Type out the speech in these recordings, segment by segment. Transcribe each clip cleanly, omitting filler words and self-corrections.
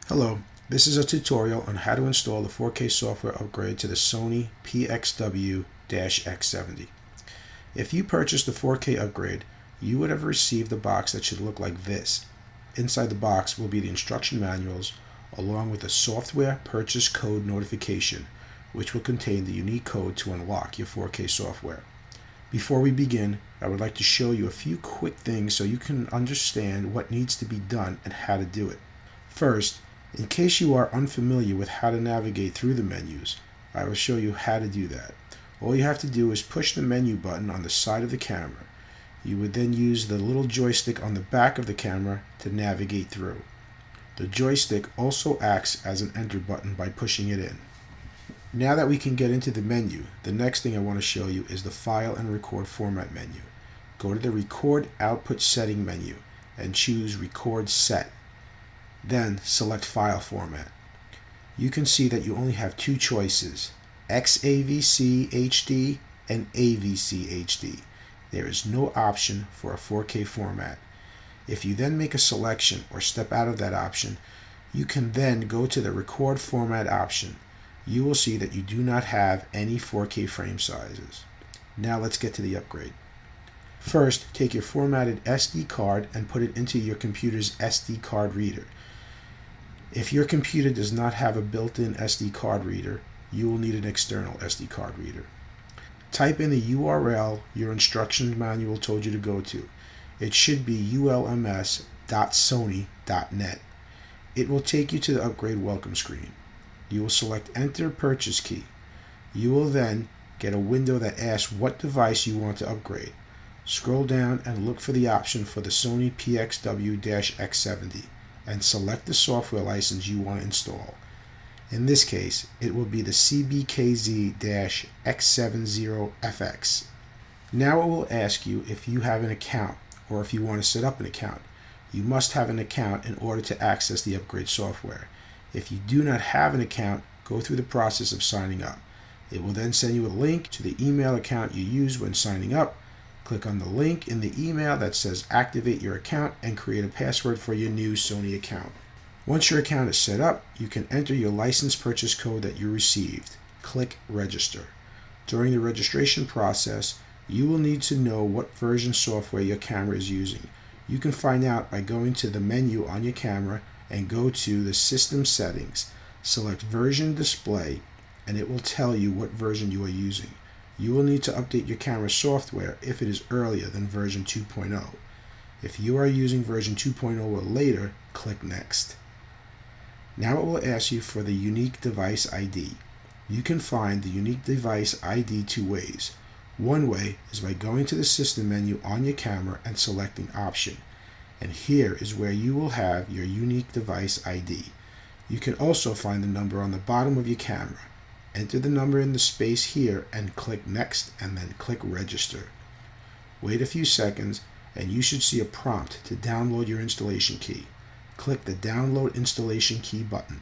Hello, this is a tutorial on how to install the 4K software upgrade to the Sony PXW X70. If you purchased the 4K upgrade, you would have received a box that should look like this. Inside the box will be the instruction manuals along with a software purchase code notification, which will contain the unique code to unlock your 4K software. Before we begin, I would like to show you a few quick things so you can understand what needs to be done and how to do it. First, in case you are unfamiliar with how to navigate through the menus, I will show you how to do that. All you have to do is push the menu button on the side of the camera. You would then use the little joystick on the back of the camera to navigate through. The joystick also acts as an enter button by pushing it in. Now that we can get into the menu, the next thing I want to show you is the File and Record Format menu. Go to the Record Output Setting menu and choose Record Set. Then select File Format. You can see that you only have two choices, XAVC HD and AVC HD. There is no option for a 4K format. If you then make a selection or step out of that option, you can then go to the Record Format option. You will see that you do not have any 4K frame sizes. Now let's get to the upgrade. First, take your formatted SD card and put it into your computer's SD card reader. If your computer does not have a built-in SD card reader, you will need an external SD card reader. Type in the URL your instruction manual told you to go to. It should be ulms.sony.net. It will take you to the upgrade welcome screen. You will select Enter Purchase Key. You will then get a window that asks what device you want to upgrade. Scroll down and look for the option for the Sony PXW X70 and select the software license you want to install. In this case, it will be the CBKZ-X70FX. Now it will ask you if you have an account or if you want to set up an account. You must have an account in order to access the upgrade software. If you do not have an account, go through the process of signing up. It will then send you a link to the email account you used when signing up. Click on the link in the email that says activate your account and create a password for your new Sony account. Once your account is set up, you can enter your license purchase code that you received. Click register. During the registration process, you will need to know what version software your camera is using. You can find out by going to the menu on your camera and go to the system settings. Select version display and it will tell you what version you are using. You will need to update your camera software if it is earlier than version 2.0. If you are using version 2.0 or later, click Next. Now it will ask you for the unique device ID. You can find the unique device ID two ways. One way is by going to the system menu on your camera and selecting Option. And here is where you will have your unique device ID. You can also find the number on the bottom of your camera. Enter the number in the space here and click Next and then click Register. Wait a few seconds and you should see a prompt to download your installation key. Click the Download Installation Key button.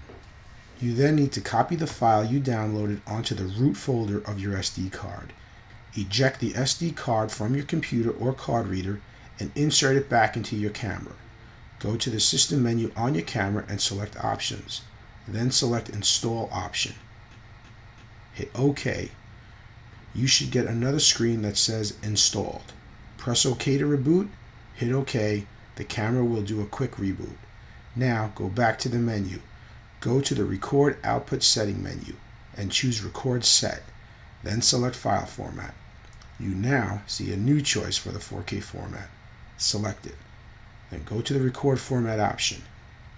You then need to copy the file you downloaded onto the root folder of your SD card. Eject the SD card from your computer or card reader and insert it back into your camera. Go to the System menu on your camera and select Options. Then select Install option. Hit OK. You should get another screen that says Installed. Press OK to reboot. Hit OK. The camera will do a quick reboot. Now go back to the menu. Go to the Record Output Setting menu and choose Record Set. Then select File Format. You now see a new choice for the 4K format. Select it. Then go to the Record Format option.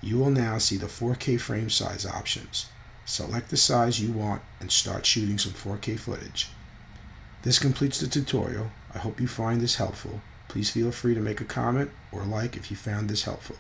You will now see the 4K frame size options. Select the size you want and start shooting some 4K footage. This completes the tutorial. I hope you find this helpful. Please feel free to make a comment or like if you found this helpful.